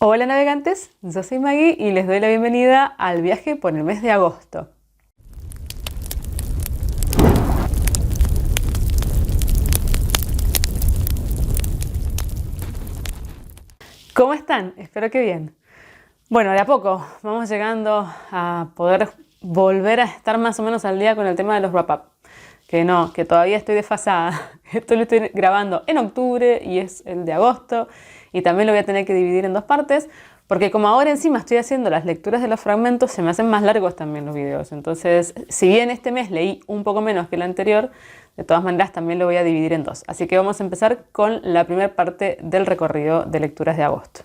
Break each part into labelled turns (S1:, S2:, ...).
S1: Hola navegantes, yo soy Maggie y les doy la bienvenida al viaje por el mes de agosto. ¿Cómo están? Espero que bien. Bueno, de a poco vamos llegando a poder volver a estar más o menos al día con el tema de los wrap-up. Que todavía estoy desfasada. Esto lo estoy grabando en octubre y es el de agosto. Y también lo voy a tener que dividir en dos partes, porque como ahora encima estoy haciendo las lecturas de los fragmentos, se me hacen más largos también los videos. Entonces, si bien este mes leí un poco menos que el anterior, de todas maneras también lo voy a dividir en dos. Así que vamos a empezar con la primera parte del recorrido de lecturas de agosto.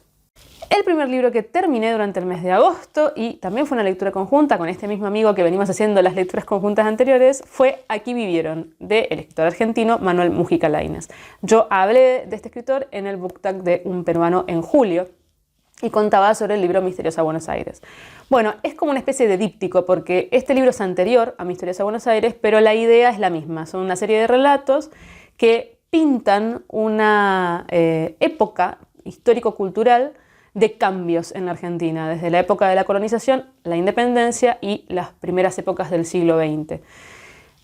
S1: El primer libro que terminé durante el mes de agosto, y también fue una lectura conjunta con este mismo amigo que venimos haciendo las lecturas conjuntas anteriores, fue Aquí vivieron, del escritor argentino Manuel Mujica Lainez. Yo hablé de este escritor en el book tag de Un peruano en julio y contaba sobre el libro Misteriosa Buenos Aires. Bueno, es como una especie de díptico porque este libro es anterior a Misteriosa Buenos Aires, pero la idea es la misma. Son una serie de relatos que pintan una época histórico-cultural de cambios en la Argentina, desde la época de la colonización, la independencia y las primeras épocas del siglo XX.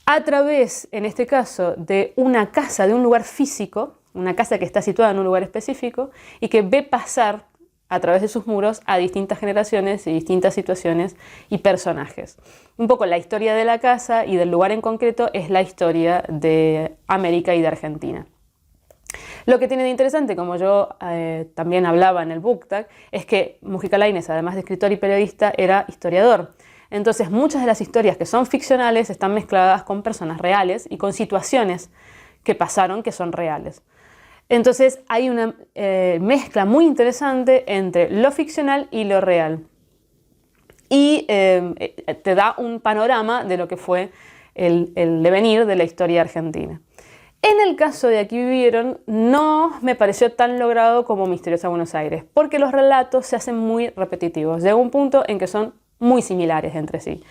S1: A través, en este caso, de una casa, de un lugar físico, una casa que está situada en un lugar específico y que ve pasar a través de sus muros a distintas generaciones y distintas situaciones y personajes. Un poco la historia de la casa y del lugar en concreto es la historia de América y de Argentina. Lo que tiene de interesante, como yo también hablaba en el book tag, es que Mujica Lainez, además de escritor y periodista, era historiador. Entonces muchas de las historias que son ficcionales están mezcladas con personas reales y con situaciones que pasaron que son reales. Entonces hay una mezcla muy interesante entre lo ficcional y lo real. Y te da un panorama de lo que fue el devenir de la historia argentina. En el caso de Aquí vivieron, no me pareció tan logrado como Misteriosa Buenos Aires, porque los relatos se hacen muy repetitivos. Llega un punto en que son muy similares entre sí.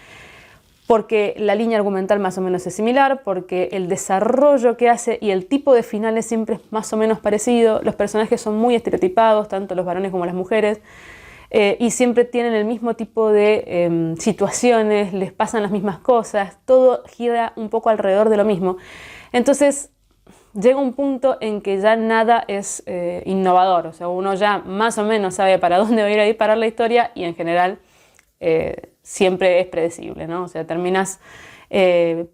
S1: Porque la línea argumental más o menos es similar, porque el desarrollo que hace y el tipo de finales siempre es más o menos parecido. Los personajes son muy estereotipados, tanto los varones como las mujeres, y siempre tienen el mismo tipo de situaciones, les pasan las mismas cosas, todo gira un poco alrededor de lo mismo. Entonces llega un punto en que ya nada es innovador, o sea, uno ya más o menos sabe para dónde va a ir a parar la historia y en general siempre es predecible, ¿no? O sea, terminas en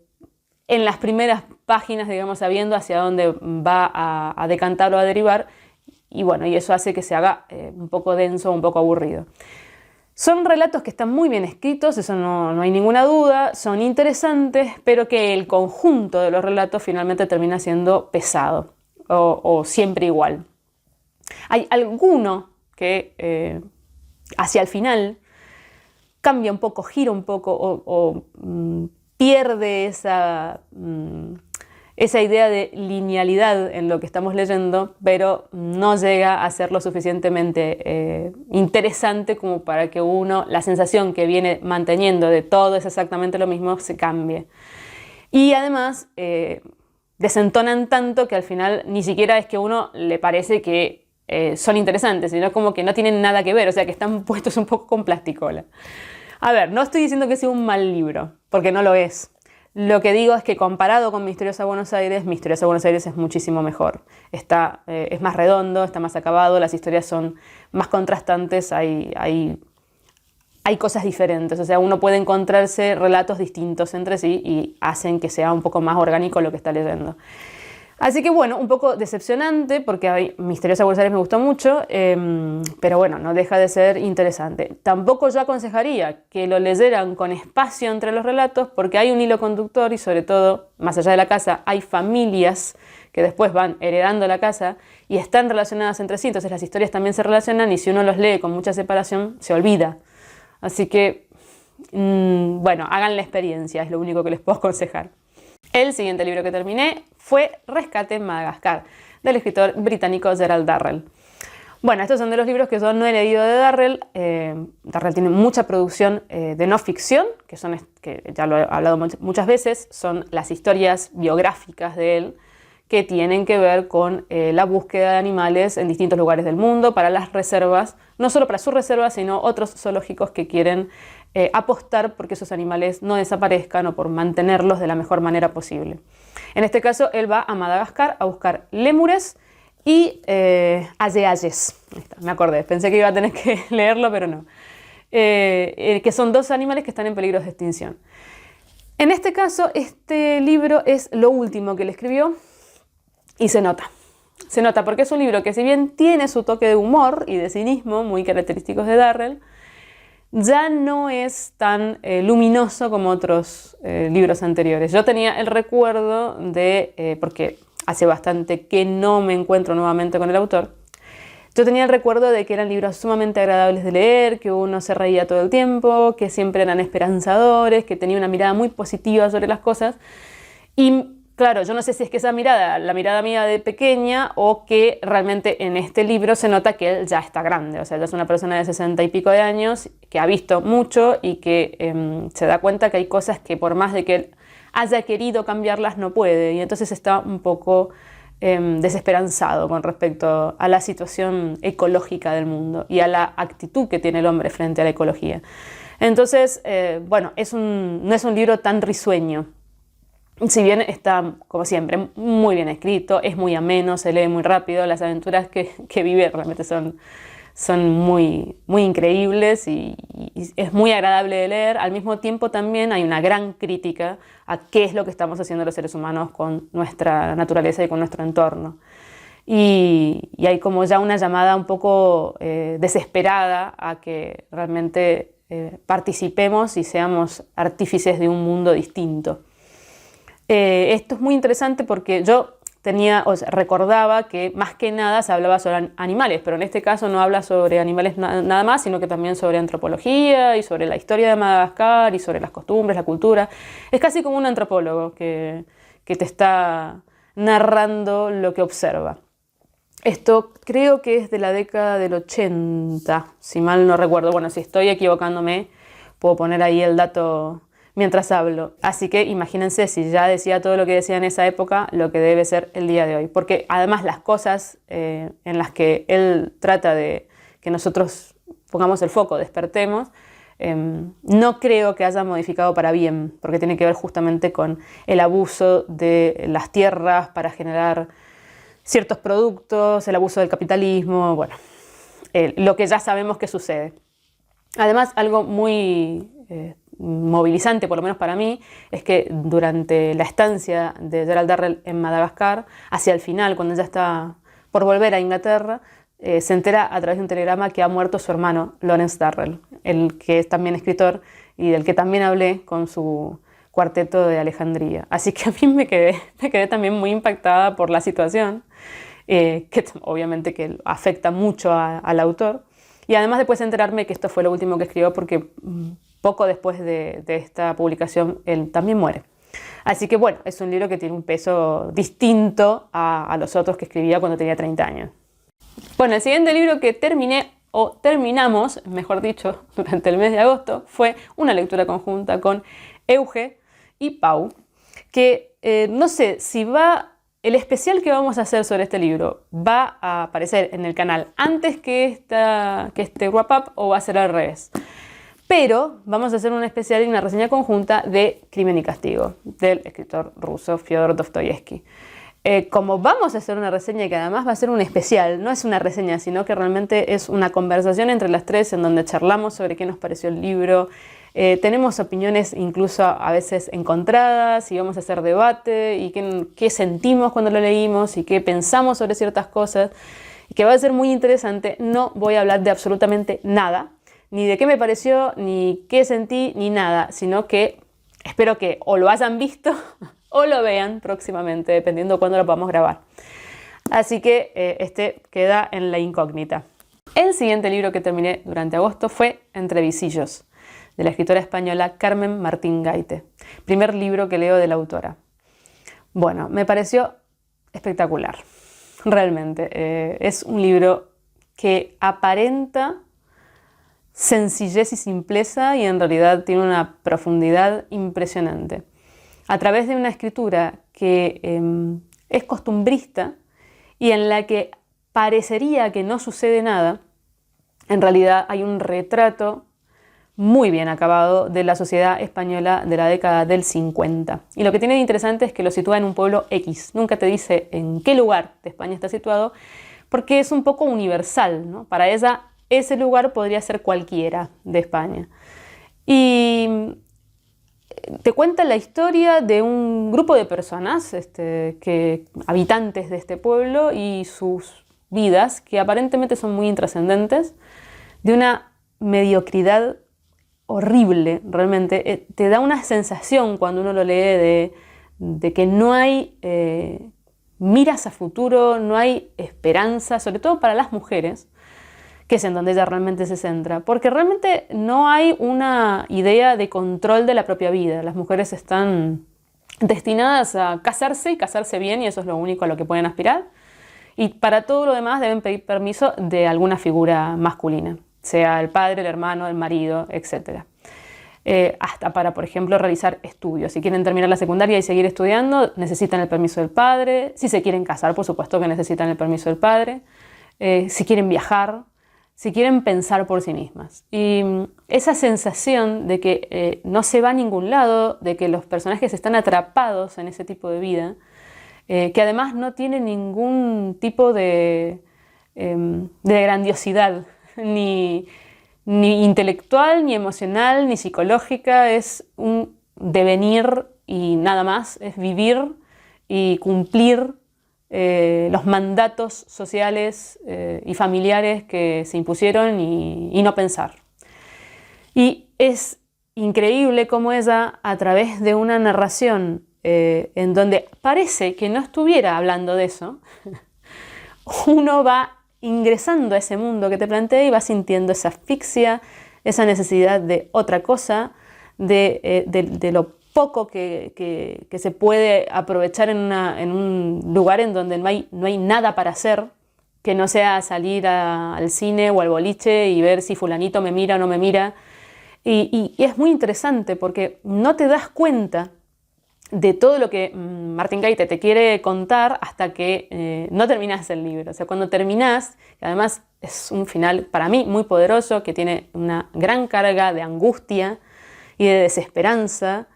S1: las primeras páginas, digamos, sabiendo hacia dónde va a decantar o a derivar, y bueno, y eso hace que se haga un poco denso, un poco aburrido. Son relatos que están muy bien escritos, eso no hay ninguna duda, son interesantes, pero que el conjunto de los relatos finalmente termina siendo pesado o siempre igual. Hay alguno que hacia el final cambia un poco, gira un poco o pierde esa idea de linealidad en lo que estamos leyendo, pero no llega a ser lo suficientemente interesante como para que la sensación que viene manteniendo de todo es exactamente lo mismo, se cambie. Y además desentonan tanto que al final ni siquiera es que uno le parece que son interesantes, sino como que no tienen nada que ver, o sea que están puestos un poco con plasticola. A ver, no estoy diciendo que sea un mal libro, porque no lo es. Lo que digo es que comparado con Misteriosa Buenos Aires es muchísimo mejor. Es más redondo, está más acabado, las historias son más contrastantes, hay cosas diferentes. O sea, uno puede encontrarse relatos distintos entre sí y hacen que sea un poco más orgánico lo que está leyendo. Así que bueno, un poco decepcionante porque Misteriosa Buenos Aires me gustó mucho, pero bueno, no deja de ser interesante. Tampoco yo aconsejaría que lo leyeran con espacio entre los relatos porque hay un hilo conductor y sobre todo, más allá de la casa, hay familias que después van heredando la casa y están relacionadas entre sí, entonces las historias también se relacionan y si uno los lee con mucha separación, se olvida. Así que, bueno, hagan la experiencia, es lo único que les puedo aconsejar. El siguiente libro que terminé fue Rescate en Madagascar, del escritor británico Gerald Darrell. Bueno, estos son de los libros que yo no he leído de Darrell. Darrell tiene mucha producción de no ficción, que ya lo he hablado muchas veces, son las historias biográficas de él, que tienen que ver con la búsqueda de animales en distintos lugares del mundo, para las reservas, no solo para sus reservas, sino otros zoológicos que quieren apostar porque esos animales no desaparezcan o por mantenerlos de la mejor manera posible. En este caso, él va a Madagascar a buscar lémures y ayeayes. Me acordé, pensé que iba a tener que leerlo, pero no. Que son dos animales que están en peligro de extinción. En este caso, este libro es lo último que él escribió y se nota. Se nota porque es un libro que, si bien tiene su toque de humor y de cinismo muy característicos de Darrell, ya no es tan luminoso como otros libros anteriores. Yo tenía el recuerdo de, porque hace bastante que no me encuentro nuevamente con el autor, yo tenía el recuerdo de que eran libros sumamente agradables de leer, que uno se reía todo el tiempo, que siempre eran esperanzadores, que tenía una mirada muy positiva sobre las cosas. Y claro, yo no sé si es que esa mirada, la mirada mía de pequeña, o que realmente en este libro se nota que él ya está grande. O sea, él es una persona de 60 y pico de años, que ha visto mucho y que se da cuenta que hay cosas que, por más de que él haya querido cambiarlas, no puede. Y entonces está un poco desesperanzado con respecto a la situación ecológica del mundo y a la actitud que tiene el hombre frente a la ecología. Entonces, bueno, no es un libro tan risueño. Si bien está, como siempre, muy bien escrito, es muy ameno, se lee muy rápido, las aventuras que vive realmente son muy, muy increíbles y es muy agradable de leer. Al mismo tiempo también hay una gran crítica a qué es lo que estamos haciendo los seres humanos con nuestra naturaleza y con nuestro entorno. Y hay como ya una llamada un poco desesperada a que realmente participemos y seamos artífices de un mundo distinto. Esto es muy interesante porque yo recordaba que más que nada se hablaba sobre animales, pero en este caso no habla sobre animales nada más, sino que también sobre antropología y sobre la historia de Madagascar y sobre las costumbres, la cultura. Es casi como un antropólogo que te está narrando lo que observa. Esto creo que es de la década del 80, si mal no recuerdo. Bueno, si estoy equivocándome, puedo poner ahí el dato mientras hablo. Así que imagínense, si ya decía todo lo que decía en esa época, lo que debe ser el día de hoy. Porque además las cosas en las que él trata de que nosotros pongamos el foco, despertemos, no creo que haya modificado para bien, porque tiene que ver justamente con el abuso de las tierras para generar ciertos productos, el abuso del capitalismo, bueno, lo que ya sabemos que sucede. Además, algo muy movilizante, por lo menos para mí, es que durante la estancia de Gerald Darrell en Madagascar, hacia el final, cuando ya está por volver a Inglaterra, se entera a través de un telegrama que ha muerto su hermano, Lawrence Darrell, el que es también escritor y del que también hablé con su cuarteto de Alejandría. Así que a mí me quedé también muy impactada por la situación, que obviamente que afecta mucho al autor. Y además después de enterarme que esto fue lo último que escribió, porque poco después de esta publicación él también muere. Así que bueno, es un libro que tiene un peso distinto a los otros que escribía cuando tenía 30 años. Bueno, el siguiente libro que terminamos, mejor dicho, durante el mes de agosto, fue una lectura conjunta con Euge y Pau, que no sé si el especial que vamos a hacer sobre este libro va a aparecer en el canal antes que este wrap-up, o va a ser al revés. Pero vamos a hacer un especial y una reseña conjunta de Crimen y Castigo, del escritor ruso Fyodor Dostoyevsky. Como vamos a hacer una reseña que además va a ser un especial, no es una reseña, sino que realmente es una conversación entre las tres en donde charlamos sobre qué nos pareció el libro. Tenemos opiniones incluso a veces encontradas y vamos a hacer debate y qué sentimos cuando lo leímos y qué pensamos sobre ciertas cosas, y que va a ser muy interesante. No voy a hablar de absolutamente nada, ni de qué me pareció, ni qué sentí, ni nada, sino que espero que o lo hayan visto o lo vean próximamente, dependiendo de cuándo lo podamos grabar. Así que este queda en la incógnita. El siguiente libro que terminé durante agosto fue Entre visillos, de la escritora española Carmen Martín Gaite. Primer libro que leo de la autora. Bueno, me pareció espectacular, realmente. Es un libro que aparenta sencillez y simpleza y en realidad tiene una profundidad impresionante. A través de una escritura que es costumbrista y en la que parecería que no sucede nada, en realidad hay un retrato muy bien acabado de la sociedad española de la década del 50. Y lo que tiene de interesante es que lo sitúa en un pueblo X. Nunca te dice en qué lugar de España está situado, porque es un poco universal, ¿no? Para ella, ese lugar podría ser cualquiera de España. Y te cuenta la historia de un grupo de personas, habitantes de este pueblo y sus vidas, que aparentemente son muy intrascendentes, de una mediocridad horrible, realmente. Te da una sensación cuando uno lo lee de que no hay miras a futuro, no hay esperanza, sobre todo para las mujeres, que es en donde ella realmente se centra, porque realmente no hay una idea de control de la propia vida. Las mujeres están destinadas a casarse y casarse bien, y eso es lo único a lo que pueden aspirar, y para todo lo demás deben pedir permiso de alguna figura masculina, sea el padre, el hermano, el marido, etc. Hasta para, por ejemplo, realizar estudios. Si quieren terminar la secundaria y seguir estudiando, necesitan el permiso del padre. Si se quieren casar, por supuesto que necesitan el permiso del padre. Si quieren viajar, si quieren pensar por sí mismas. Y esa sensación de que no se va a ningún lado, de que los personajes están atrapados en ese tipo de vida, que además no tiene ningún tipo de grandiosidad, ni intelectual, ni emocional, ni psicológica. Es un devenir y nada más, es vivir y cumplir los mandatos sociales y familiares que se impusieron y no pensar. Y es increíble cómo ella, a través de una narración en donde parece que no estuviera hablando de eso, uno va ingresando a ese mundo que te plantea y va sintiendo esa asfixia, esa necesidad de otra cosa, de lo poco que se puede aprovechar en un lugar en donde no hay nada para hacer, que no sea salir al cine o al boliche y ver si fulanito me mira o no me mira. Y es muy interesante porque no te das cuenta de todo lo que Martín Gaite te quiere contar hasta que no terminas el libro. O sea, cuando terminas, que además es un final para mí muy poderoso, que tiene una gran carga de angustia y de desesperanza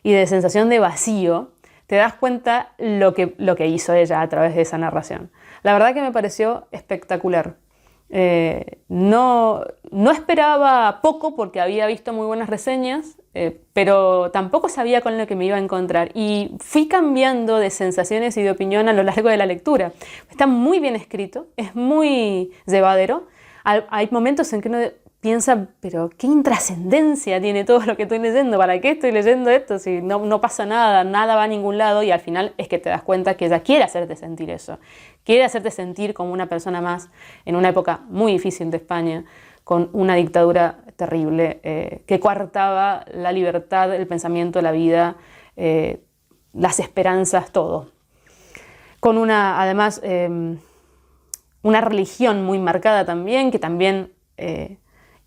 S1: y de sensación de vacío, te das cuenta lo que hizo ella a través de esa narración. La verdad que me pareció espectacular. No esperaba poco porque había visto muy buenas reseñas, pero tampoco sabía con lo que me iba a encontrar, y fui cambiando de sensaciones y de opinión a lo largo de la lectura. Está muy bien escrito, es muy llevadero. Hay momentos en que uno piensa, pero qué intrascendencia tiene todo lo que estoy leyendo, ¿para qué estoy leyendo esto si no pasa nada, nada va a ningún lado? Y al final es que te das cuenta que ella quiere hacerte sentir eso, quiere hacerte sentir como una persona más en una época muy difícil de España, con una dictadura terrible que coartaba la libertad, el pensamiento, la vida, las esperanzas, todo. Con además, una religión muy marcada también, que también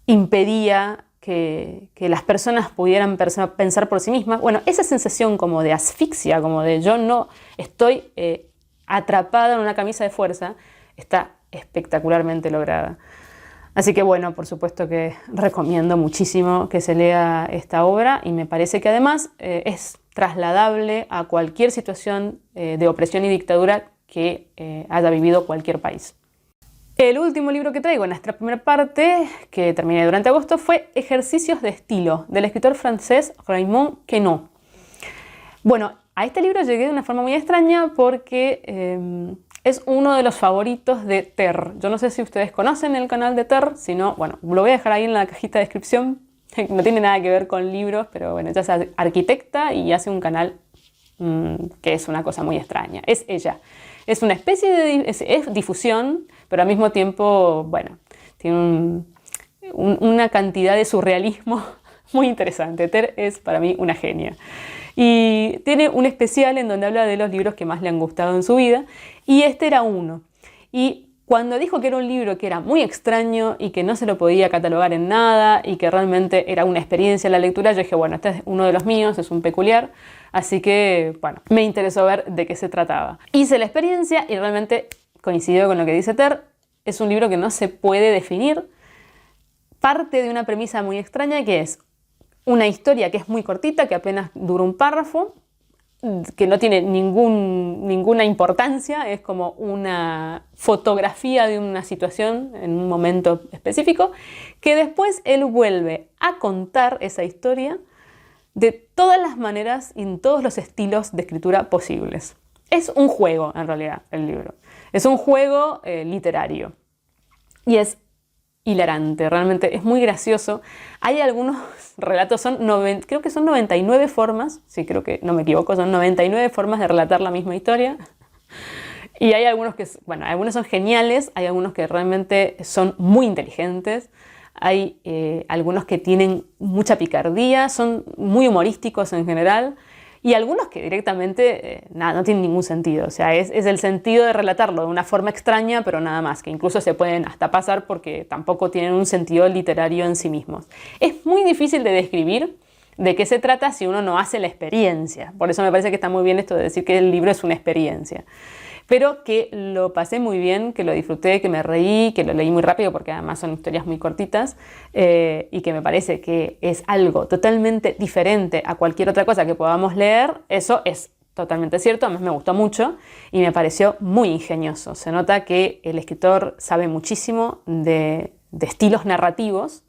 S1: impedía que las personas pudieran pensar por sí mismas. Bueno, esa sensación como de asfixia, como de yo no estoy atrapada en una camisa de fuerza, está espectacularmente lograda. Así que bueno, por supuesto que recomiendo muchísimo que se lea esta obra, y me parece que además es trasladable a cualquier situación de opresión y dictadura que haya vivido cualquier país. El último libro que traigo en nuestra primera parte, que terminé durante agosto, fue Ejercicios de estilo, del escritor francés Raymond Queneau. Bueno, a este libro llegué de una forma muy extraña porque es uno de los favoritos de Ter. Yo no sé si ustedes conocen el canal de Ter, si no, bueno, lo voy a dejar ahí en la cajita de descripción. No tiene nada que ver con libros, pero bueno, ella es arquitecta y hace un canal que es una cosa muy extraña. Es ella. Es una especie de es difusión, pero al mismo tiempo, bueno, tiene una cantidad de surrealismo muy interesante. Ter es para mí una genia. Y tiene un especial en donde habla de los libros que más le han gustado en su vida, y este era uno. Y Cuando dijo que era un libro que era muy extraño y que no se lo podía catalogar en nada y que realmente era una experiencia la lectura, yo dije, bueno, este es uno de los míos, es un peculiar, así que, bueno, me interesó ver de qué se trataba. Hice la experiencia y realmente coincidió con lo que dice Ter, es un libro que no se puede definir, parte de una premisa muy extraña que es una historia que es muy cortita, que apenas dura un párrafo, que no tiene ninguna importancia, es como una fotografía de una situación en un momento específico, que después él vuelve a contar esa historia de todas las maneras y en todos los estilos de escritura posibles. Es un juego, en realidad, el libro. Es un juego literario. Y es hilarante, realmente es muy gracioso. Hay algunos relatos, creo que son 99 formas, sí, creo que no me equivoco, son 99 formas de relatar la misma historia. Y hay algunos que, bueno, algunos son geniales, hay algunos que realmente son muy inteligentes, hay algunos que tienen mucha picardía, son muy humorísticos en general, y algunos que directamente no tienen ningún sentido. O sea, es el sentido de relatarlo de una forma extraña, pero nada más, que incluso se pueden hasta pasar porque tampoco tienen un sentido literario en sí mismos. Es muy difícil de describir de qué se trata si uno no hace la experiencia. Por eso me parece que está muy bien esto de decir que el libro es una experiencia. Pero que lo pasé muy bien, que lo disfruté, que me reí, que lo leí muy rápido porque además son historias muy cortitas y que me parece que es algo totalmente diferente a cualquier otra cosa que podamos leer. Eso es totalmente cierto, además me gustó mucho y me pareció muy ingenioso. Se nota que el escritor sabe muchísimo de estilos narrativos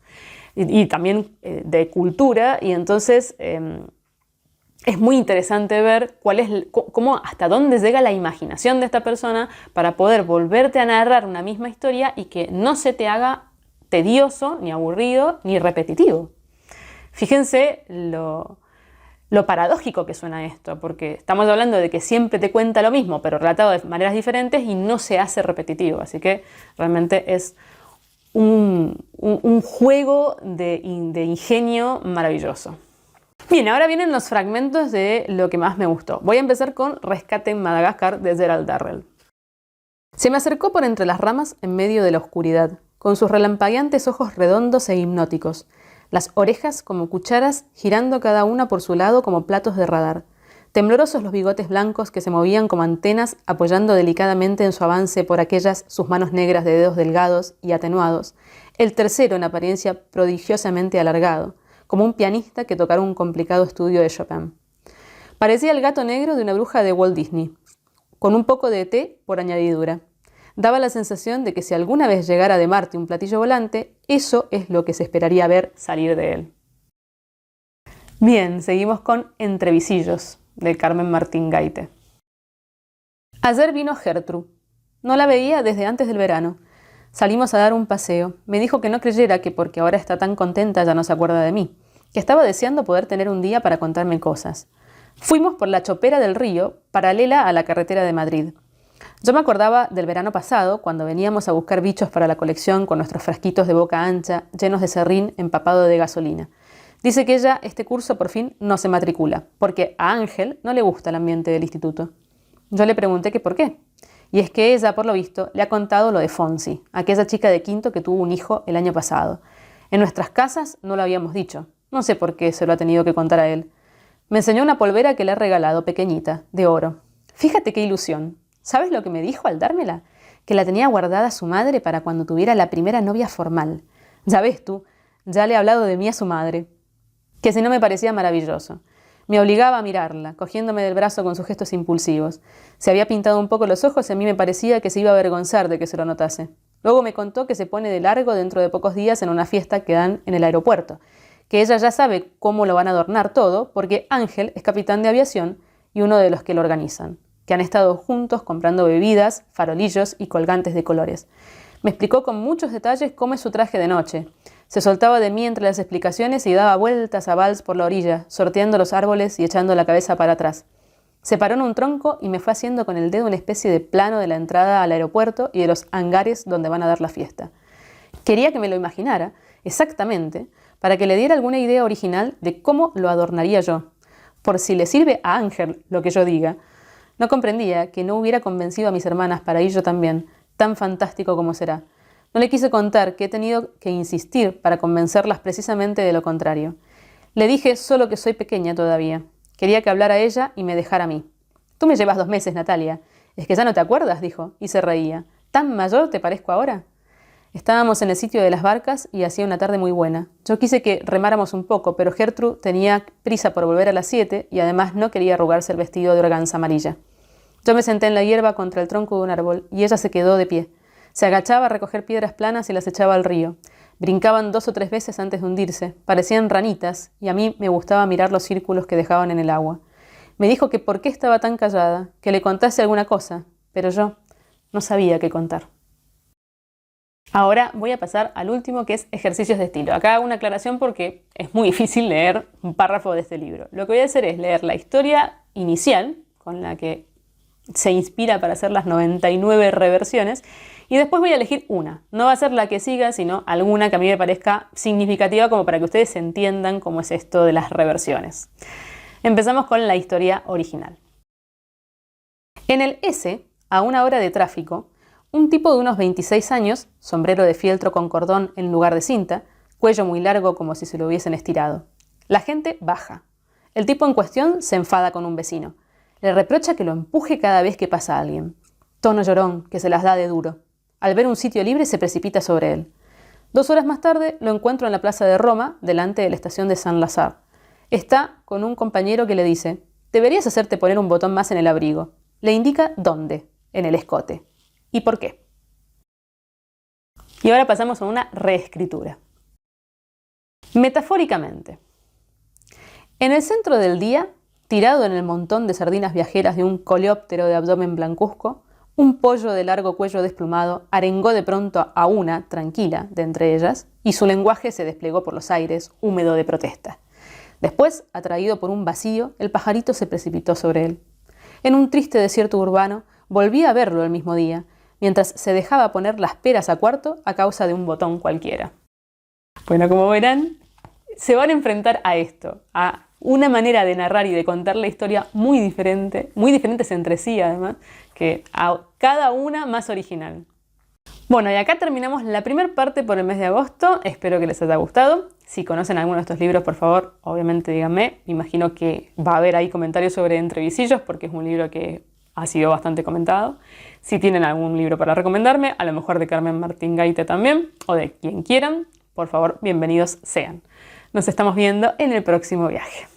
S1: y también de cultura, y entonces es muy interesante ver cómo, hasta dónde llega la imaginación de esta persona para poder volverte a narrar una misma historia y que no se te haga tedioso, ni aburrido, ni repetitivo. Fíjense lo paradójico que suena esto, porque estamos hablando de que siempre te cuenta lo mismo, pero relatado de maneras diferentes y no se hace repetitivo. Así que realmente es un juego de ingenio maravilloso. Bien, ahora vienen los fragmentos de lo que más me gustó. Voy a empezar con Rescate en Madagascar de Gerald Darrell. Se me acercó por entre las ramas en medio de la oscuridad, con sus relampagueantes ojos redondos e hipnóticos, las orejas como cucharas girando cada una por su lado como platos de radar, temblorosos los bigotes blancos que se movían como antenas apoyando delicadamente en su avance por aquellas sus manos negras de dedos delgados y atenuados, el tercero en apariencia prodigiosamente alargado, como un pianista que tocara un complicado estudio de Chopin. Parecía el gato negro de una bruja de Walt Disney, con un poco de té por añadidura. Daba la sensación de que si alguna vez llegara de Marte un platillo volante, eso es lo que se esperaría ver salir de él. Bien, seguimos con Entrevisillos, de Carmen Martín Gaite. Ayer vino Gertrude. No la veía desde antes del verano. Salimos a dar un paseo. Me dijo que no creyera que porque ahora está tan contenta ya no se acuerda de mí, que estaba deseando poder tener un día para contarme cosas. Fuimos por la chopera del río, paralela a la carretera de Madrid. Yo me acordaba del verano pasado, cuando veníamos a buscar bichos para la colección con nuestros frasquitos de boca ancha, llenos de serrín empapado de gasolina. Dice que ella este curso por fin no se matricula, porque a Ángel no le gusta el ambiente del instituto. Yo le pregunté que por qué. Y es que ella, por lo visto, le ha contado lo de Fonsi, aquella chica de quinto que tuvo un hijo el año pasado. En nuestras casas no lo habíamos dicho. No sé por qué se lo ha tenido que contar a él. Me enseñó una polvera que le ha regalado, pequeñita, de oro. Fíjate qué ilusión. ¿Sabes lo que me dijo al dármela? Que la tenía guardada su madre para cuando tuviera la primera novia formal. Ya ves tú, ya le he hablado de mí a su madre. Que si no me parecía maravilloso. Me obligaba a mirarla, cogiéndome del brazo con sus gestos impulsivos. Se había pintado un poco los ojos y a mí me parecía que se iba a avergonzar de que se lo notase. Luego me contó que se pone de largo dentro de pocos días en una fiesta que dan en el aeropuerto, que ella ya sabe cómo lo van a adornar todo porque Ángel es capitán de aviación y uno de los que lo organizan, que han estado juntos comprando bebidas, farolillos y colgantes de colores. Me explicó con muchos detalles cómo es su traje de noche. Se soltaba de mí entre las explicaciones y daba vueltas a vals por la orilla, sorteando los árboles y echando la cabeza para atrás. Se paró en un tronco y me fue haciendo con el dedo una especie de plano de la entrada al aeropuerto y de los hangares donde van a dar la fiesta. Quería que me lo imaginara, exactamente, para que le diera alguna idea original de cómo lo adornaría yo. Por si le sirve a Ángel lo que yo diga. No comprendía que no hubiera convencido a mis hermanas para ir yo también, tan fantástico como será. No le quise contar que he tenido que insistir para convencerlas precisamente de lo contrario. Le dije solo que soy pequeña todavía. Quería que hablara ella y me dejara a mí. Tú me llevas 2 meses, Natalia. Es que ya no te acuerdas, dijo, y se reía. ¿Tan mayor te parezco ahora? Estábamos en el sitio de las barcas y hacía una tarde muy buena. Yo quise que remáramos un poco, pero Gertrude tenía prisa por volver a las 7 y además no quería arrugarse el vestido de organza amarilla. Yo me senté en la hierba contra el tronco de un árbol y ella se quedó de pie. Se agachaba a recoger piedras planas y las echaba al río. Brincaban 2 o 3 veces antes de hundirse. Parecían ranitas y a mí me gustaba mirar los círculos que dejaban en el agua. Me dijo que por qué estaba tan callada, que le contase alguna cosa, pero yo no sabía qué contar. Ahora voy a pasar al último, que es ejercicios de estilo. Acá hago una aclaración porque es muy difícil leer un párrafo de este libro. Lo que voy a hacer es leer la historia inicial, con la que se inspira para hacer las 99 reversiones, y después voy a elegir una. No va a ser la que siga, sino alguna que a mí me parezca significativa como para que ustedes entiendan cómo es esto de las reversiones. Empezamos con la historia original. En el S, a 1 hora de tráfico, un tipo de unos 26 años, sombrero de fieltro con cordón en lugar de cinta, cuello muy largo como si se lo hubiesen estirado. La gente baja. El tipo en cuestión se enfada con un vecino. Le reprocha que lo empuje cada vez que pasa alguien. Tono llorón, que se las da de duro. Al ver un sitio libre se precipita sobre él. 2 horas más tarde lo encuentro en la plaza de Roma, delante de la estación de San Lazar. Está con un compañero que le dice: «Deberías hacerte poner un botón más en el abrigo». Le indica dónde, en el escote. ¿Y por qué? Y ahora pasamos a una reescritura. Metafóricamente. En el centro del día, tirado en el montón de sardinas viajeras de un coleóptero de abdomen blancuzco, un pollo de largo cuello desplumado arengó de pronto a una, tranquila, de entre ellas, y su lenguaje se desplegó por los aires, húmedo de protesta. Después, atraído por un vacío, el pajarito se precipitó sobre él. En un triste desierto urbano, volví a verlo el mismo día, mientras se dejaba poner las peras a cuarto a causa de un botón cualquiera. Bueno, como verán, se van a enfrentar a esto, a una manera de narrar y de contar la historia muy diferentes entre sí además, que a cada una más original. Bueno, y acá terminamos la primera parte por el mes de agosto. Espero que les haya gustado. Si conocen alguno de estos libros, por favor, obviamente díganme. Me imagino que va a haber ahí comentarios sobre Entrevisillos, porque es un libro que ha sido bastante comentado. Si tienen algún libro para recomendarme, a lo mejor de Carmen Martín Gaite también, o de quien quieran, por favor, bienvenidos sean. Nos estamos viendo en el próximo viaje.